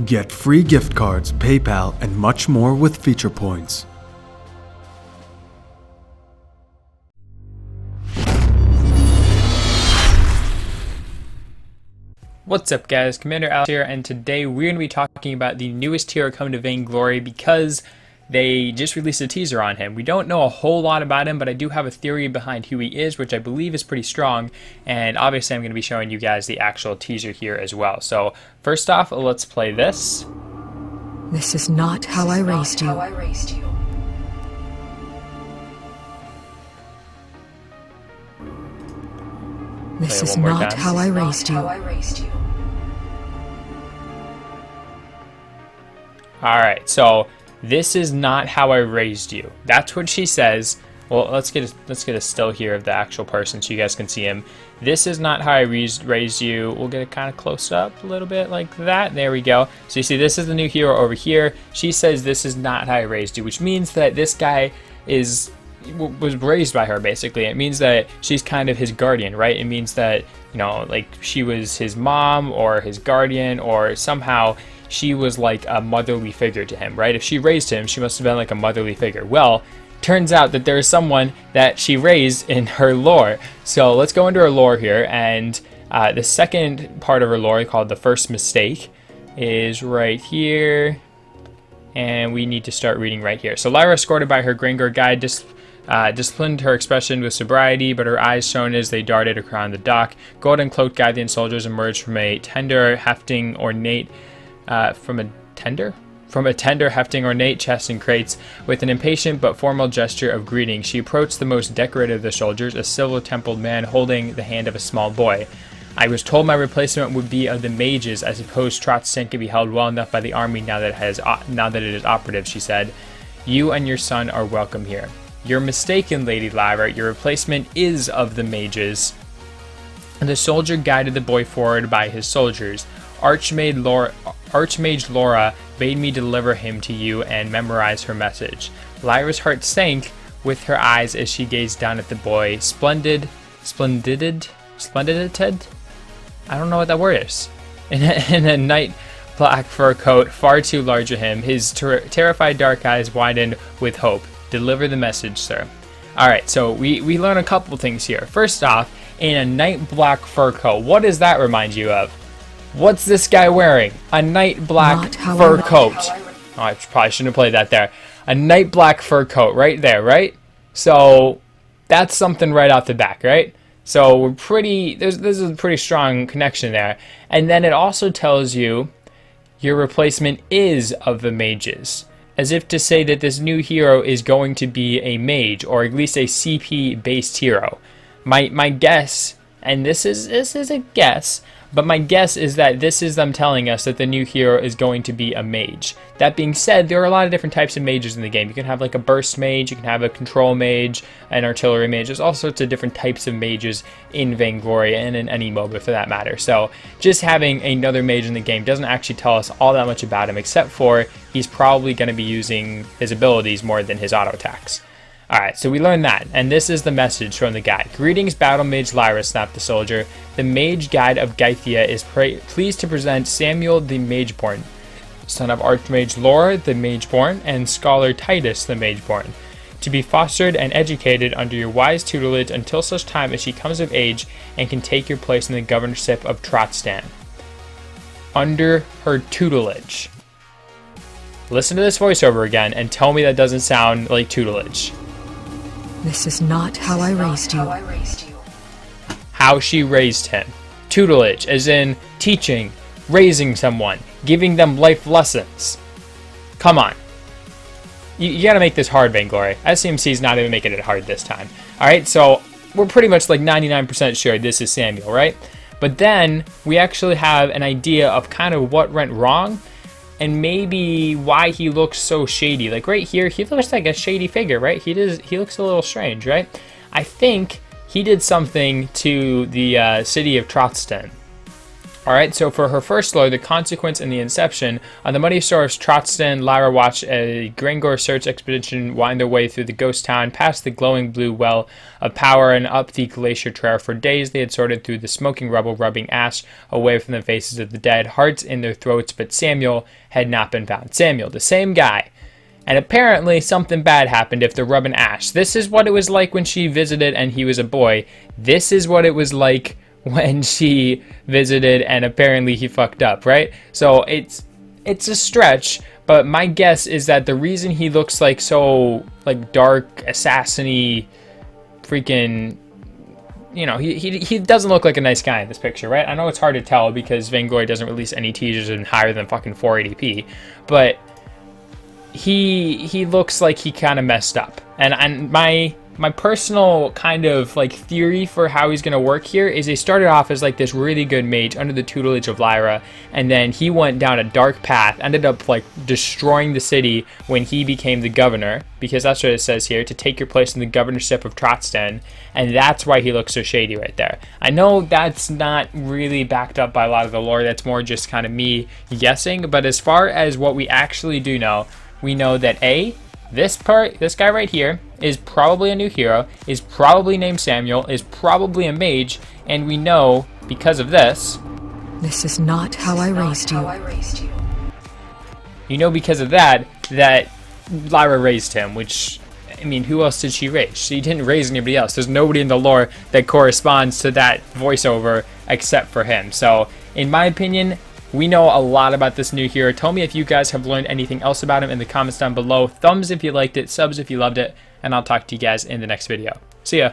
Get free gift cards, PayPal, and much more with feature points. What's up guys, Commander Alex here, and today we're going to be talking about the newest hero coming to Vainglory because they just released a teaser on him. We don't know a whole lot about him, but I do have a theory behind who he is, which I believe is pretty strong, and obviously I'm going to be showing you guys the actual teaser here as well. So first off, let's play this. This is not how I raised you. This is not how I raised you. Alright, so this is not how I raised you. That's what she says. Well, let's get a still here of the actual person so you guys can see him. This is not how I raised you. We'll get it kind of close up a little bit like that. There we go. So you see this is the new hero over here. She says this is not how I raised you, which means that this guy was raised by her, basically. It means that she's kind of his guardian, right? It means that, you know, like she was his mom or his guardian, or somehow she was like a motherly figure to him, right? If she raised him, she must have been like a motherly figure. Well, turns out that there is someone that she raised in her lore. So let's go into her lore here, and the second part of her lore, called the first mistake, is right here, and we need to start reading right here. So Lyra, escorted by her Granger guide, disciplined her expression with sobriety, but her eyes shone as they darted around the dock. Golden cloaked Gythian soldiers emerged from a tender, hefting, ornate hefting ornate chest and crates. With an impatient but formal gesture of greeting, she approached the most decorated of the soldiers, a silver-templed man holding the hand of a small boy. I was told my replacement would be of the mages. I suppose Trotstan can be held well enough by the army now that it is operative, she said. You and your son are welcome here. You're mistaken, Lady Lyra. Your replacement is of the mages. The soldier guided the boy forward by his soldiers. Archmage Laura bade me deliver him to you and memorize her message. Lyra's heart sank with her eyes as she gazed down at the boy. Splendid? I don't know what that word is. In a night black fur coat, far too large for him, his terrified dark eyes widened with hope. Deliver the message, sir. Alright, so we learn a couple things here. First off, in a night black fur coat. What does that remind you of? What's this guy wearing? A night black fur coat. Oh, I probably shouldn't have played that there. A night black fur coat right there, right? So that's something right off the back, right? So we're there's a pretty strong connection there. And then it also tells you your replacement is of the mages, as if to say that this new hero is going to be a mage, or at least a CP based hero. My guess, and this is a guess, but my guess is that this is them telling us that the new hero is going to be a mage. That being said, there are a lot of different types of mages in the game. You can have like a burst mage, you can have a control mage, an artillery mage. There's all sorts of different types of mages in Vainglory and in any MOBA for that matter. So just having another mage in the game doesn't actually tell us all that much about him, except for he's probably going to be using his abilities more than his auto attacks. Alright, so we learned that, and this is the message from the guide. Greetings, Battle Mage Lyra, snapped the soldier. The Mage Guide of Gythia is pleased to present Samuel the Mageborn, son of Archmage Laura the Mageborn, and Scholar Titus the Mageborn, to be fostered and educated under your wise tutelage until such time as she comes of age and can take your place in the governorship of Trotstan. Under her tutelage. Listen to this voiceover again and tell me that doesn't sound like tutelage. This is not how I raised you. How she raised him. Tutelage, as in teaching, raising someone, giving them life lessons. Come on. You gotta make this hard, Vainglory. SCMC's not even making it hard this time. Alright, so we're pretty much like 99% sure this is Samuel, right? But then we actually have an idea of kind of what went wrong, and maybe why he looks so shady. Like right here, he looks like a shady figure, right? He looks a little strange, right? I think he did something to the city of Trotstan. Alright, so for her first lore, the consequence and the inception, on the Muddy Shore of Trotston, Lyra watched a Grangor search expedition wind their way through the ghost town, past the glowing blue well of power and up the glacier trail. For days they had sorted through the smoking rubble, rubbing ash away from the faces of the dead, hearts in their throats, but Samuel had not been found. Samuel, the same guy. And apparently something bad happened if they're rubbing ash. This is what it was like when she visited and he was a boy. This is what it was like when she visited and apparently he fucked up, right? So it's a stretch, but my guess is that the reason he looks like so like dark, assassin-y, freaking, you know, he doesn't look like a nice guy in this picture, right? I know it's hard to tell because Vainglory doesn't release any teasers in higher than fucking 480p, but he looks like he kind of messed up. And my personal kind of like theory for how he's going to work here is he started off as like this really good mage under the tutelage of Lyra, and then he went down a dark path, ended up like destroying the city when he became the governor, because that's what it says here, to take your place in the governorship of Trotston, and that's why he looks so shady right there. I know that's not really backed up by a lot of the lore, that's more just kind of me guessing, but as far as what we actually do know, we know that this guy right here is probably a new hero, is probably named Samuel, is probably a mage, and we know because of this. This is not how I raised you. You know because of that Lyra raised him, which, I mean, who else did she raise? She didn't raise anybody else. There's nobody in the lore that corresponds to that voiceover except for him. So, in my opinion, we know a lot about this new hero. Tell me if you guys have learned anything else about him in the comments down below. Thumbs if you liked it, subs if you loved it, and I'll talk to you guys in the next video. See ya.